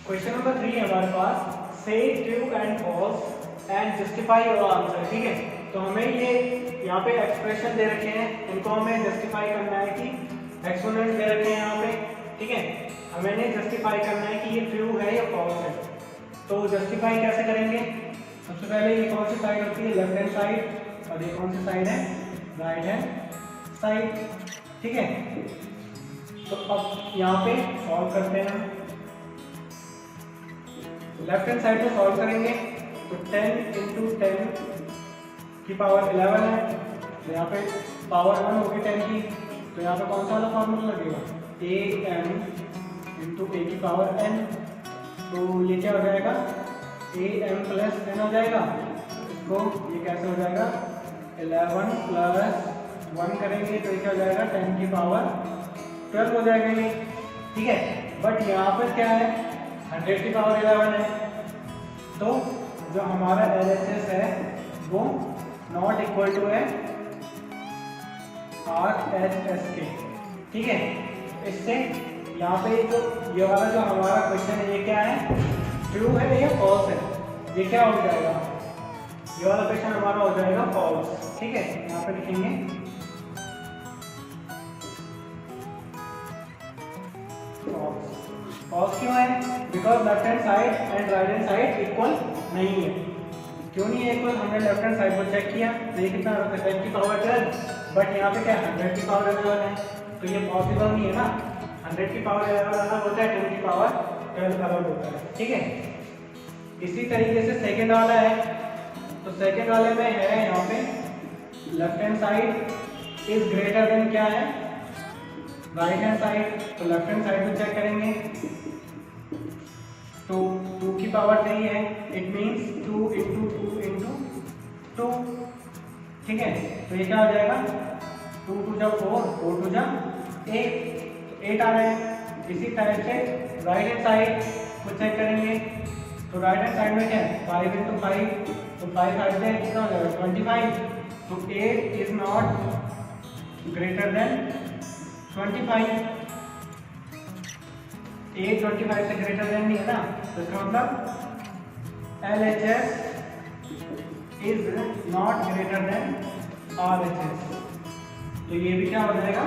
Question number 3 है हमारे पास, say true and false and justify your answer. ठीक है, तो हमें ये यहाँ पे एक्सप्रेशन दे रखे हैं, इनको हमें जस्टिफाई करना है कि एक्सपोनेंट्स दे रखे हैं यहाँ पे। ठीक है, हमें जस्टिफाई करना है कि ये ट्रू है या फॉल्स है। तो जस्टिफाई कैसे करेंगे? सबसे पहले ये कौन सी साइड होती है? Left hand side. और ये कौन सी साइड है? Right hand side. ठीक है, तो अब यहाँ पे सॉल्व करते हैं हम। लेफ्ट हैंड साइड में सॉल्व करेंगे तो 10 इंटू 10 की पावर 11 है, तो यहाँ पे पावर 1 होगी 10 की, तो यहाँ पे कौन सा वाला फॉर्मूला लगेगा? a m इंटू ए की पावर n। तो ये क्या हो जाएगा? a m प्लस n हो जाएगा। इसको ये कैसे हो जाएगा? 11 प्लस 1 करेंगे तो ये क्या हो जाएगा? 10 की पावर 12 हो जाएगा ये। ठीक है, बट यहाँ पर क्या है? 100 की पावर 11 है, तो जो हमारा LHS है वो नॉट इक्वल टू है RHS के। ठीक है, इससे यहाँ पे जो ये वाला जो हमारा क्वेश्चन है ये क्या है? ट्रू है या फॉल्स है? ये क्या हो जाएगा? ये वाला क्वेश्चन हमारा हो जाएगा फॉल्स। ठीक है, यहाँ पे लिखेंगे फॉल्स। फॉल्स क्यों है? Because left hand side and right hand side equal नहीं है। क्यों नहीं है इक्वल? हमने लेफ्ट हैंड साइड को चेक किया तो ये कितना होता है? 10 की पावर 12, बट यहाँ पे क्या 100 की पावर 11 है, तो ये पॉसिबल नहीं है ना। 100 की पावर 11 अलग होता है, 10 की पावर 12 अलग होता है। ठीक है, इसी तरीके से सेकेंड वाला है, तो सेकेंड वाले में है यहाँ पे left hand side is greater than क्या है? Right hand side. तो लेफ्ट हैंड साइड में चेक करेंगे तो 2 की पावर 3 है, इट मीन्स 2 इंटू 2 इंटू 2। ठीक है, तो ये क्या हो जाएगा? 2 टू जा 4, 4 टू जा 8, तो 8 आ रहा है। इसी तरह से राइट हैंड साइड को चेक करेंगे तो राइट हैंड साइड में क्या है? 5 इंटू 5, तो 5 साइड से कितना हो जाएगा? 25। तो 8 इज नॉट ग्रेटर देन 25। 8 25 से ग्रेटर देन नहीं है ना, तो इसका मतलब LHS is not greater than RHS। तो ये भी क्या हो जाएगा?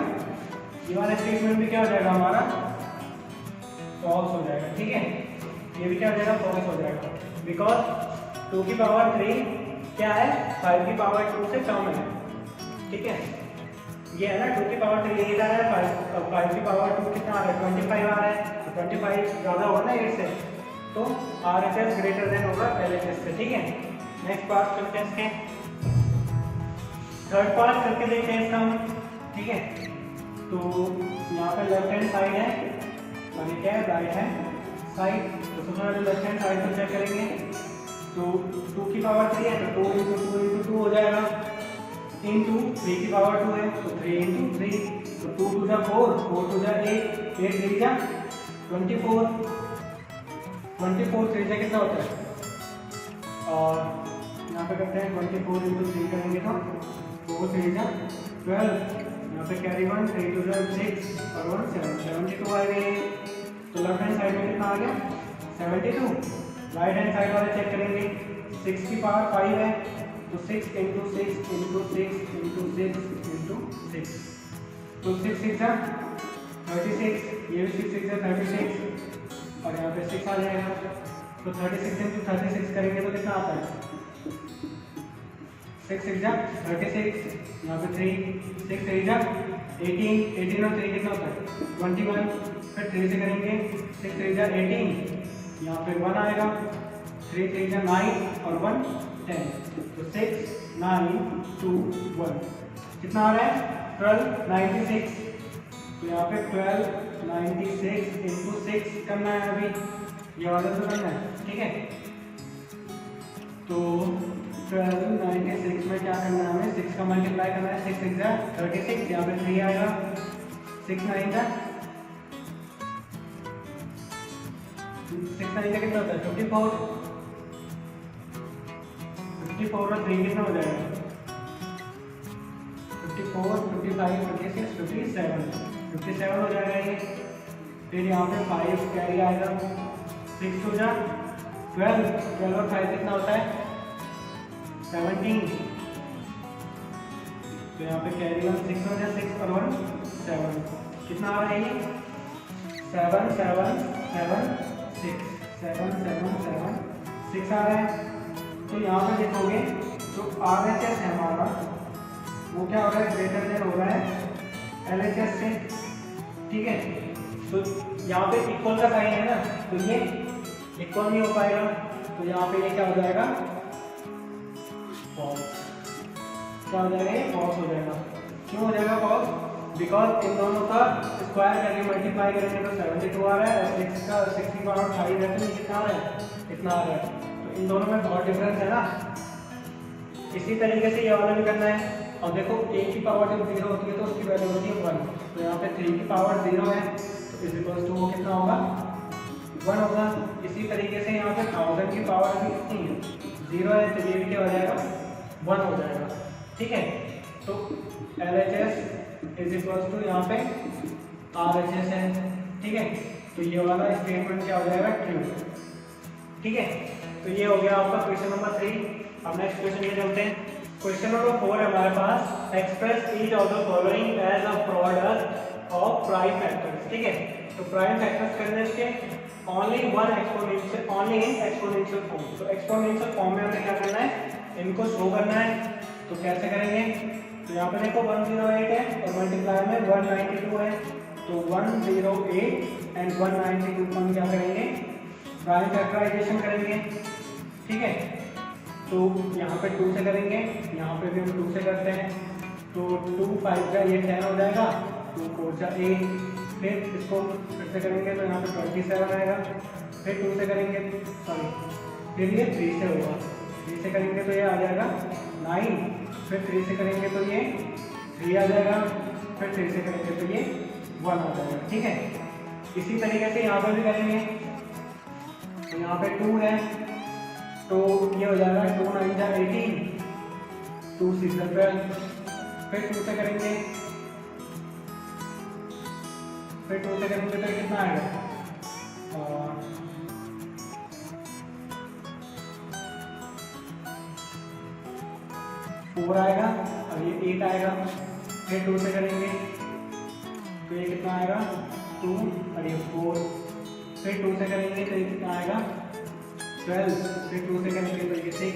ये वाला स्टेटमेंट भी क्या हो जाएगा? हमारा फॉल्स हो जाएगा। ठीक है, ये भी क्या हो जाएगा? फॉल्स हो जाएगा, बिकॉज 2 की पावर 3 क्या है? 5 की पावर 2 से कम है। ठीक है, ये है ना 2 की पावर 3 ये आ रहा है, 5 की पावर 2 कितना आ रहा है? 25 आ रहा है, तो 25 ज़्यादा होगा ना 8 से, तो RHS ग्रेटर देन होगा LHS से। ठीक है, नेक्स्ट पार्ट करते हैं इसके, थर्ड पार्ट करके देखते हैं इसका हम। ठीक है, तो यहाँ पे लेफ्ट हैंड साइड है और ये क्या है? Right hand side. तो सबसे पहले लेफ्ट हैंड साइड को चेक करेंगे तो 2 की पावर 3 है, तो 2 इंटू 2 इंटू 2 हो जाएगा, इंटू 3 की पावर 2 है, तो 3 इंटू 3, तो 2 टू जा 4, 4 टू जा 8, 8 3 जा 24, 24 3 जा कितना होता है? और यहाँ पे करते हैं 24 इंटू 3 करेंगे तो 4 3 जा 12, यहाँ पे कैरी 1, 3 टू जा 6 और 1 7, 72 आ गए। तो लेफ्ट हैंड साइड में कितना आ गया? 72। राइट हैंड साइड वाले चेक करेंगे, 6 की पावर 5 है, तो 6 इंटू 6 इंटू 6 इंटू 6 इंटू 6, तो 6 6 जा 36, ये भी 6 6 जा 36 और यहाँ पे 6 आ जाएगा। तो 36 इंटू 36 करेंगे तो कितना आता है? 6 6 जा 36, यहाँ पे 3, 6 3 जा 18, 18 और 3 कितना होता है? 21। फिर 3 से करेंगे, 6 3 जा 18, यहाँ पे 1 आएगा, 3 3 जा 9 और 1 10, तो 6 9 2 1 कितना आ रहा है? 12 96। तो यहाँ पे 12 96 इंटू 6 करना है, अभी ये वाला तो करना है। ठीक है, तो 12 96 में क्या करना है? हमें 6 का मल्टीप्लाई करना है, 6 6 जा 36, यहाँ पे 3 आएगा, 6 9 जा 6 9 जा कितना होता है? 54, 54 और 3 कितना हो जाएगा? 54 55 56 57 हो जाएगा ये। फिर यहाँ पे 5 कैरी आएगा, 6 टू जा 12, 12 और 5 कितना होता है 17। तो यहाँ पे कैरी 1 6 हो जाए 6 और 1 7, कितना आ रहा है ये 7 7 7 6, 7 7 7 6 आ रहा है। तो यहाँ पे देखोगे जो RHS है हमारा वो क्या हो रहा है ग्रेटर देन हो रहा है LHS से, ठीक है। तो यहाँ पे इक्वल का साइन है ना, तो ये इक्वल नहीं हो पाएगा, तो यहाँ पे ये क्या हो जाएगा फॉल्स, क्या हो जाएगा ये फॉल्स हो जाएगा। क्यों हो जाएगा फॉल्स, बिकॉज इन दोनों का स्क्वायर करके मल्टीप्लाई करेंगे तो 72 आ रहा है और 6 का 6 की पावर 5 है तो कितना आ रहा है इतना आ रहा है। तो इन दोनों में बहुत डिफरेंस है ना। इसी तरीके से ये वाला भी करना है। और देखो a की पावर जब 0 होती है तो उसकी वैल्यू होती है 1, तो यहाँ पे 3 की पावर 0 है तो इज इक्वल्स टू वो कितना होगा 1 होगा। इसी तरीके से यहाँ पे 1000 की पावर भी कितनी है 0 है, तो ये भी क्या हो जाएगा 1 हो जाएगा, ठीक है। तो LHS इज इक्वल्स टू यहाँ पे RHS है, ठीक है। तो ये वाला स्टेटमेंट क्या हो जाएगा ट्रू, ठीक है। तो ये हो गया आपका क्वेश्चन नंबर 3। अब नेक्स्ट क्वेश्चन ये चलते हैं। क्वेश्चन नंबर 4 है हमारे पास, express each of the following as a product of prime factors, ठीक है। तो प्राइम फैक्टर्स करने के only one exponential, only in exponential form. तो एक्सपोनेंशियल फॉर्म में हमें क्या करना है, इनको शो करना है। तो कैसे करेंगे, तो यहाँ पे देखो 108 है और मल्टीप्लाई में 192 है, तो 108 एंड 192 को हम क्या करेंगे प्राइम फैक्टराइजेशन करेंगे, ठीक है। तो यहाँ पे 2 से करेंगे, यहाँ पे भी हम 2 से करते हैं, तो 2 5 का ये 10 हो जाएगा, 2 4 का 8, फिर इसको फिर से करेंगे तो यहाँ पे 27 आएगा, फिर 2 से करेंगे सॉरी फिर ये 3 से होगा, 3 से करेंगे तो ये आ जाएगा 9, फिर 3 से करेंगे तो ये 3 आ जाएगा, फिर 3 से करेंगे तो ये 1 आ जाएगा, ठीक है। इसी तरीके से यहाँ पर भी करेंगे, तो यहाँ पे 2 है तो ये हो जाएगा 2 9 जा 18, 2 6 जा 12, फिर 2 से करेंगे, फिर 2 से करेंगे तो कितना आएगा 4 आएगा और ये 8 आएगा, फिर 2 से करेंगे तो ये कितना आएगा 2 और ये 4, फिर 2 से करेंगे तो ये कितना आएगा 12, फिर 2 से करेंगे तो ये 6,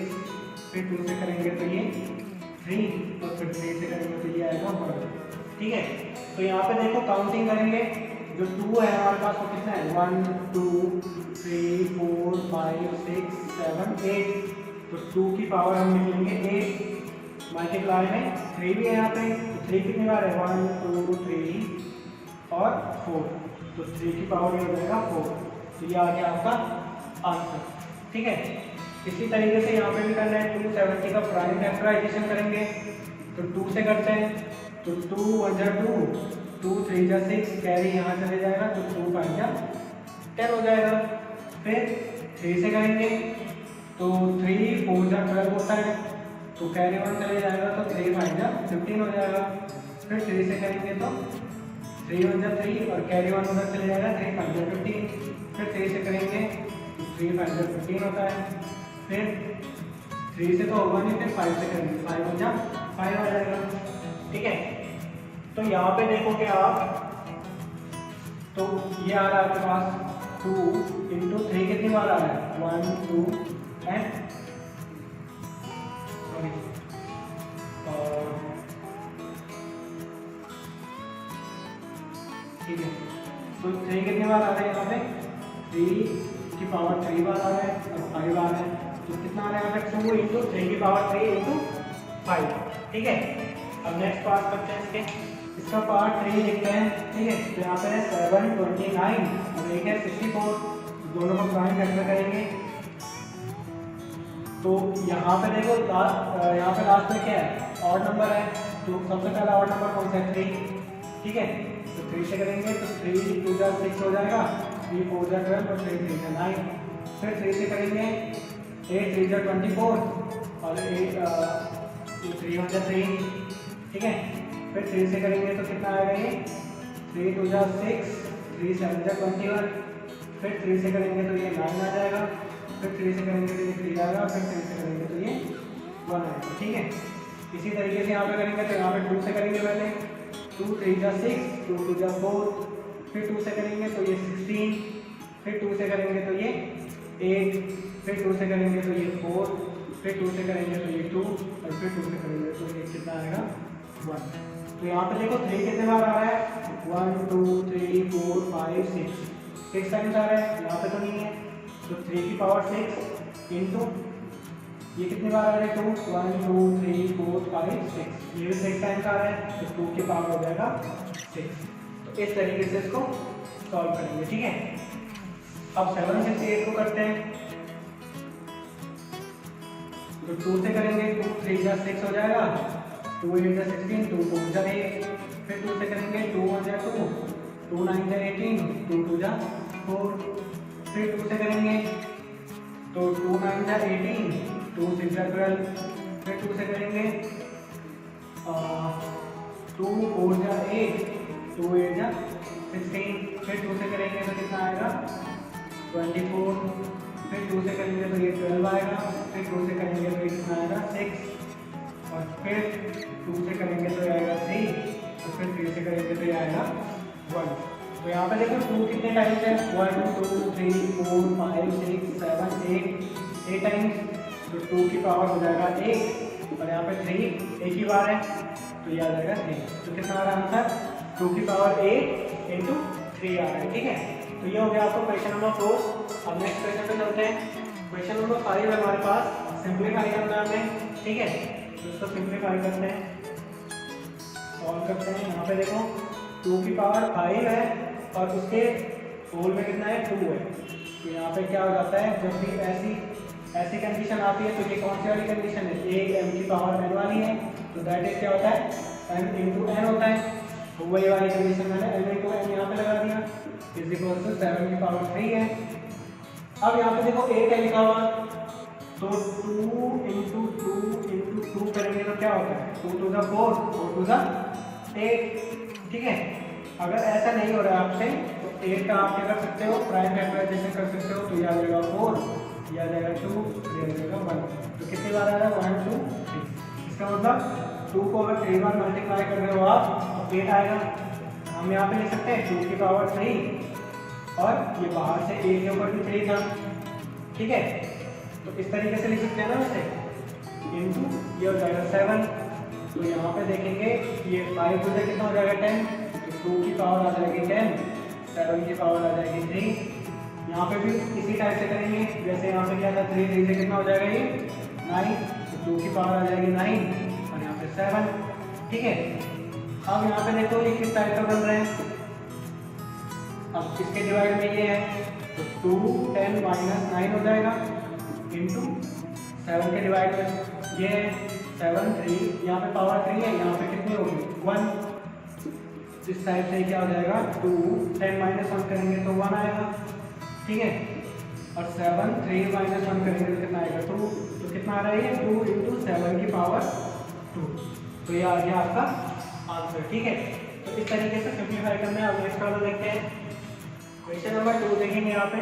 फिर 2 से करेंगे तो ये 3 और फिर 3 से करेंगे तो ये आएगा 1, ठीक है। तो यहाँ पे देखो काउंटिंग करेंगे, जो 2 है हमारे पास वो कितना है 1 2 3 4 5 6 7 8, तो 2 की पावर हम निकलेंगे 8, मल्टीप्लाई में 3 भी है यहाँ पे, तो 3 कितनी बार है 1 2 3 और 4, तो 3 की पावर ये हो जाएगा 4, तो ये आ गया आपका आंसर, ठीक है। इसी तरीके से यहाँ पे भी करना है, 270 का प्राइम फैक्टराइजेशन करेंगे, तो 2 से करते हैं, तो 2 1 जा 2, 2 3 जा 6, कैरी यहाँ चले जाएगा तो 2 5 जा 10 हो जाएगा, फिर 3 से करेंगे तो 3 4 जा 12 होता है, तो कैरी 1 चले जाएगा तो 3 5 जा 15 हो जाएगा, फिर 3 से करेंगे तो 3 1 जा 3 और कैरी 1 उधर चले जाएगा 3 5 जा 15, फिर 3 से करेंगे 3 5 जा 15 होता है, फिर 3 से तो होगा नहीं, फिर 5 से करेंगे 5 1 जा 5 आ जाएगा, ठीक है। तो यहाँ पे देखोगे आप, तो ये आ रहा है आपके पास 2 इंटू 3 कितनी बार आ रहा है 1 2 एंड सॉरी ठीक है, तो 3 कितनी बार आ रहा है यहाँ पे 3 की पावर 3 बार आ रहा है और 5 आ रहा है, तो कितना आ रहा है यहाँ पे 2 इंटू 3 की पावर 3 इंटू 5, ठीक है। अब नेक्स्ट पार्ट करते हैं इसके, इसका पार्ट 3 लिखते हैं, ठीक है। तो यहाँ पे है 7 29 और एक है 64, दोनों को प्राइम फैक्टर करेंगे, तो यहाँ पे देखो यहाँ पे लास्ट में क्या है ऑड नंबर है, तो सबसे पहला ऑड नंबर कौन सा है 3, ठीक है। तो 3 से करेंगे तो 3 2 जा 6 हो जाएगा, 3 4 जा 12 और 3 3 जा 9, फिर 3 से करेंगे 8 3 जा 24 और 8 3 1 जा 3, ठीक है। फिर 3 से करेंगे तो कितना आएगा ये 3 2 जा 6 3 7 जा 21, फिर 3 से करेंगे तो ये 9 आ जाएगा, फिर 3 से करेंगे तो ये 3 आएगा, फिर 3 से करेंगे तो ये 1 आएगा। ठीक है, इसी तरीके से यहाँ पे करेंगे तो यहाँ पे 2 से करेंगे पहले, 2 3 जा 6, 2 2 जा 4, फिर 2 से करेंगे तो ये 16, फिर 2 से करेंगे तो ये 8, फिर 2 से करेंगे तो ये 4, फिर 2 से करेंगे तो ये 2, और फिर 2 से करेंगे तो ये कितना आएगा 1। तो यहाँ पे देखो 3 कितने बार आ रहा है, 1 2 3 4 5 6 टाइम्स आ रहा है, यहाँ पे तो नहीं है, तो 3 की पावर 6 इंटू ये कितने बार आ रहा है 2, 1 2 3 4 5 6, ये भी 6 टाइम्स आ रहा है, तो 2 की पावर हो जाएगा 6। तो इस तरीके से इसको सॉल्व करेंगे। ठीक है, अब 7 से 8 को करते हैं, तो 2 से करेंगे 2 3 जा 6 हो जाएगा, 2 8 जा 16, 2 2 जा 8, फिर 2 से करेंगे 2 1 जा 2, 2 9 जा 18, 2 2 जा 4, फिर 2 से करेंगे तो 2 9 जा 18, 2 6 जा 12, फिर 2 से करेंगे 2 4 जा 8, 2 8 जा 16, फिर 2 से करेंगे तो कितना आएगा 24, फिर 2 से करेंगे तो ये 12 आएगा, फिर 2 से करेंगे तो ये कितना आएगा 6, और फिर 2 से करेंगे तो ये आएगा 3, और फिर 3 से करेंगे तो ये आएगा 1। तो यहाँ पे देखो 2 कितने टाइम्स है, 1 2 3 4 5 6 7 8 टाइम्स, तो 2 की पावर हो जाएगा 1, और यहाँ पे 3 एक ही बार है, तो ये आ जाएगा 3। तो कितना आ रहा है आंसर, 2 की पावर 8 इंटू 3 आ रहा है। ठीक है, तो ये हो गया आपको क्वेश्चन नंबर 4। अब नेक्स्ट क्वेश्चन पे चलते हैं। क्वेश्चन नंबर 5 है हमारे पास, सिंप्लीफाई करना है हमें। ठीक है, तो इसको सिंप्लीफाई करते हैं, सॉल्व करते हैं। यहाँ पे देखो 2 की पावर 5 है और उसके होल में कितना है 2 है, तो यहाँ पे क्या हो जाता है, जब भी ऐसी कंडीशन आती है, तो ये कौन सी वाली कंडीशन है, a m की पावर n वाली है, तो दैट इज क्या होता है m इंटू n होता है, तो वही वाली कंडीशन मैंने m इंटू n यहाँ पे लगा दिया, इज इक्वल टू 7 की पावर 3 है। अब यहाँ पे देखो a क्या लिखा हुआ, तो 2 इंटू 2 करेंगे तो क्या होता है, 2 2 4, 4 2 8। ठीक है, अगर ऐसा नहीं हो रहा है आपसे, तो 8 का आप क्या कर सकते हो, प्राइम फैक्टराइजेशन कर सकते हो, तो यह आ जाएगा 4, यह आ जाएगा 2, यह आ जाएगा 1। तो कितनी बार आ रहा है 1 2 3, इसका मतलब 2 को अगर 3 बार मल्टीप्लाई कर रहे हो आप, तो 8 आएगा। हम यहाँ पे लिख सकते हैं 2 की पावर 3, और ये बाहर से 8 के ऊपर भी 3 था। ठीक है, तो इस तरीके से लिख सकते हैं ना वैसे, इंटू ये हो जाएगा 7। तो यहाँ पे देखेंगे ये 5 से कितना हो जाएगा 10, तो 2 की पावर आ जाएगी 10, 7 की पावर आ जाएगी 3। यहाँ पे भी इसी टाइप से करेंगे, जैसे यहाँ पे क्या था 3 से कितना हो जाएगा ये 9, तो 2 की पावर आ जाएगी 9, और यहाँ पे 7। ठीक है, अब यहाँ पे देखो ये किस टाइप का बन रहे हैं, अब इसके डिवाइड में ये है, तो 2 10 माइनस 9 हो जाएगा, इंटू 7 के डिवाइड में ये है 7 3, यहाँ पे पावर 3 है, यहाँ पे कितनी होगी 1। इस टाइप से क्या हो जाएगा 2 10 माइनस 1 करेंगे तो 1 आएगा। ठीक है, और 7 3 माइनस 1 करेंगे तो कितना आएगा 2, तो कितना आ रहा है ये 2 इंटू 7 की पावर 2। तो ये आ गया आपका आंसर। ठीक है, तो इस तरीके से सिंप्लीफाई करना है। अब नेक्स्ट वाला देखते हैं, क्वेश्चन नंबर 2 देखेंगे। यहाँ पे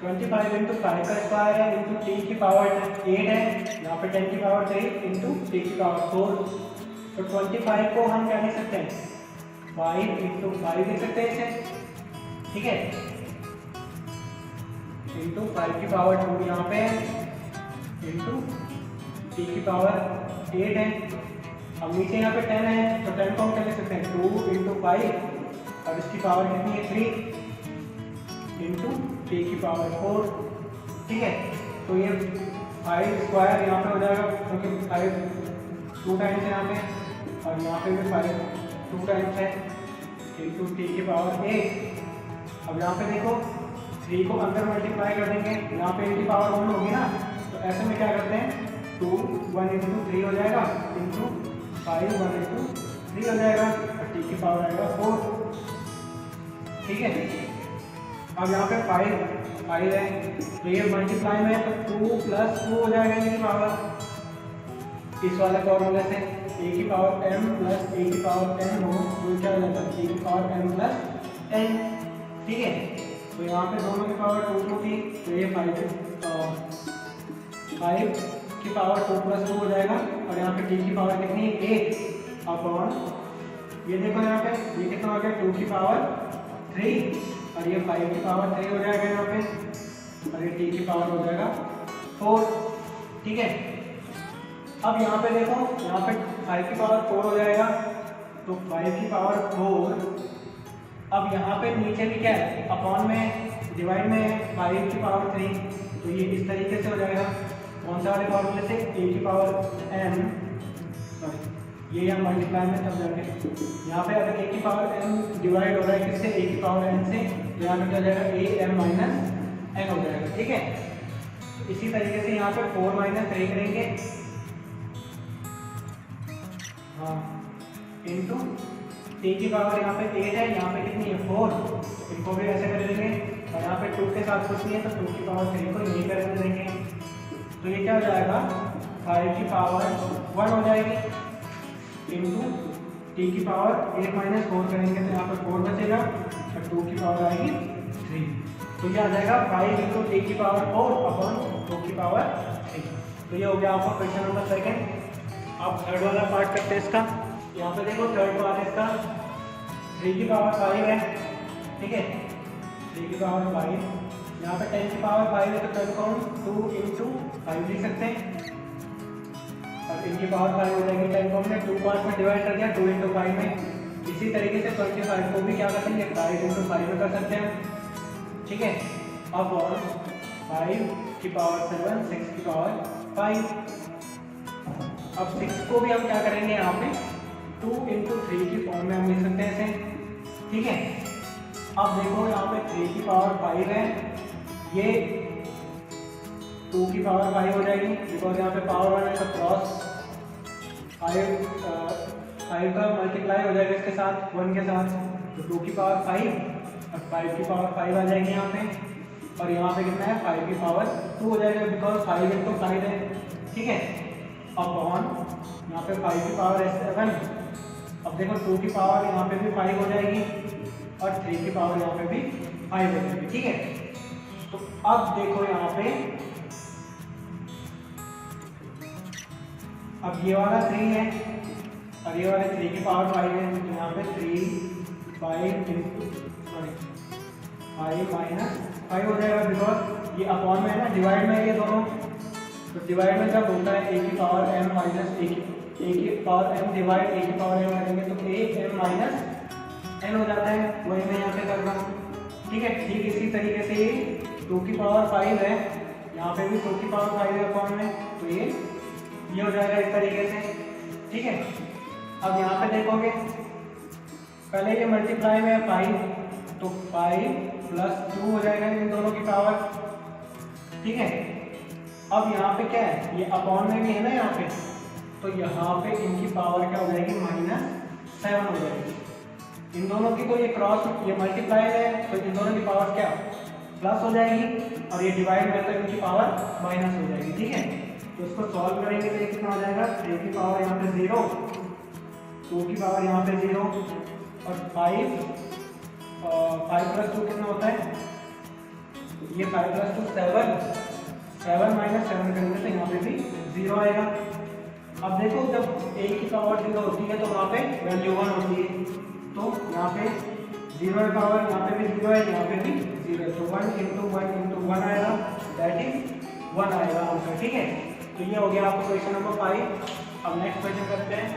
25 इंटू 5 का स्क्वायर है, इंटू टी की पावर 8 है, यहाँ पे 10 की पावर 3 इंटू टी की पावर 4। तो 25 को हम क्या लिख सकते हैं, 5 इंटू 5 लिख सकते हैं इसे। ठीक है, इंटू 5 की पावर 2 यहाँ पे है, इंटू टी की पावर 8 है। अब नीचे यहाँ पे 10 है, तो 10 को हम क्या लिख सकते हैं 2 इंटू 5, और इसकी पावर कितनी है 3 इंटू टी की पावर 4। ठीक है, तो ये 5 स्क्वायर यहाँ पे हो जाएगा, क्योंकि 5 2 टाइम्स है यहाँ पे, और यहाँ पे भी 5 2 टाइम्स है, इंटू टी की पावर 8। अब यहाँ पे देखो 3 को अंदर मल्टीप्लाई कर देंगे, यहाँ पे इनकी पावर 1 होगी ना, तो ऐसे में क्या करते हैं 2 1 इंटू 3 हो जाएगा, इंटू 5 1 इंटू 3 हो जाएगा, और टी की पावर आएगा 4। ठीक है, अब यहाँ पे 5 है, तो ये मल्टीप्लाई में, तो 2 प्लस 2 हो जाएगा इनकी पावर। इस वाले फॉर्मूले से a की पावर m प्लस a की पावर n हो, तो क्या हो जाता है a की पावर m प्लस n। ठीक है, तो यहाँ पे दोनों की पावर 2 थी, तो ये 5 की पावर 2 + 2 हो जाएगा। और यहाँ पे t की पावर कितनी है 8 अपॉन, ये देखो यहाँ पे ये कितना हो गया 2 की पावर 3 और ये 5 की पावर 3 हो जाएगा यहाँ पे, और ये t की पावर हो जाएगा 4। ठीक है, अब यहाँ पे देखो यहाँ पे 5 की पावर 4 हो जाएगा, तो 5 की पावर 4। अब यहाँ पे नीचे भी क्या है अपॉन में डिवाइड में 5 की पावर 3, तो ये इस तरीके से हो जाएगा। कौन सा वाले फॉर्मूले से, a की पावर m, सॉरी ये यहाँ मल्टीप्लाई में तब जाके यहाँ पे अगर a की पावर m डिवाइड हो रहा है किससे, a की पावर n से, तो यहाँ पे क्या हो जाएगा a m - n हो जाएगा। ठीक है, इसी तरीके से यहाँ पे 4 - 3 करेंगे, हाँ, इंटू t की पावर यहाँ पे 8 है, यहाँ पे कितनी है 4, इनको भी ऐसे कर देंगे। और यहाँ पे 2 के साथ कुछ नहीं है, तो 2 की पावर 3 को यही कर देंगे। तो ये क्या हो जाएगा 5 की पावर 1 हो जाएगी, इंटू t की पावर 8 - 4 करेंगे, तो यहाँ पे 4 बचेगा और 2 की पावर आएगी 3। तो ये आ जाएगा 5 × t की पावर 4 अपॉन 2 की पावर 3। तो ये हो गया आपका क्वेश्चन नंबर 2। अब थर्ड वाला पार्ट करते हैं इसका। यहाँ पे देखो थर्ड पार्ट इसका 3 की पावर 5 है। ठीक है, 3 की पावर 5, यहाँ पे 10 की पावर 5 है, तो 10 को हम 2 × 5 लिख सकते हैं, और इनकी पावर 5 हो जाएगी। 10 को हमने 2 पार्ट में डिवाइड कर दिया, 2 × 5 में। इसी तरीके से 25 को भी क्या कर देंगे 5 × 5 में कर सकते हैं। ठीक है, अब और 5 की पावर 7, 6 की पावर 5। अब 6 को भी हम क्या करेंगे यहाँ पे 2 × 3 की फॉर्म में हम लिख सकते हैं इसे। ठीक है, अब देखो यहाँ पे 3 की पावर 5 है, ये 2 की पावर 5 हो जाएगी, बिकॉज यहाँ पे पावर 1 है तो क्रॉस 5 का मल्टीप्लाई हो जाएगा इसके साथ 1 के साथ, तो 2 की पावर 5 और 5 की पावर 5 आ जाएगी यहाँ पे। और यहाँ पे कितना है 5 की पावर 2 हो जाएगा, बिकॉज 5 × 5 है। ठीक है, अपॉन यहाँ पे 5 की पावर 7। अब देखो 2 की पावर यहाँ पे भी 5 हो जाएगी और 3 की पावर यहाँ पे भी 5 हो जाएगी। ठीक है, तो अब देखो यहाँ पे अब ये वाला 3 है और ये वाले 3 की पावर 5 है, तो यहाँ पे 3 5 हो जाएगा, बिकॉज ये अपॉन में है ना, डिवाइड में ये दोनों। तो डिवाइड में जब होता है a की पावर m - a की पावर m डिवाइड a की पावर m करेंगे तो a m - n हो जाता है, वही मैं यहाँ पे कर रहा हूँ। ठीक है, ठीक इसी तरीके से ये 2 की पावर 5 है, यहाँ पे भी 2 की पावर 5 है अपॉन में, तो ये हो जाएगा इस तरीके से। ठीक है, अब यहाँ पे देखोगे पहले ये मल्टीप्लाई में है 5, तो 5 + 2 हो जाएगा इन दोनों की पावर। ठीक है, अब यहाँ पे क्या है, ये अपॉन में भी है ना यहाँ पे, तो यहाँ पे इनकी पावर क्या हो जाएगी -7 हो जाएगी। इन दोनों की तो ये क्रॉस, ये मल्टीप्लाई है, तो इन दोनों की पावर क्या प्लस हो जाएगी, और ये डिवाइड में तो इनकी पावर माइनस हो जाएगी। ठीक है, तो इसको सॉल्व करेंगे तो ये कितना हो जाएगा 3 की पावर यहाँ पे 0, 2 की पावर यहाँ पे 0 और 5 + 2 कितना होता है, ये 5 + 2 7 7 करेंगे तो यहाँ पे भी 0 आएगा। अब देखो जब a की पावर 0 होती है तो वहाँ पे वैल्यू 1 होती है, तो यहाँ पे 0 की पावर यहाँ पे भी 0 है, यहाँ पे भी 0 है, तो 1 × 1 × 1 आएगा, दैट इज 1 आएगा आंसर। ठीक है, तो ये हो गया आपका क्वेश्चन नंबर 5। अब नेक्स्ट क्वेश्चन करते हैं।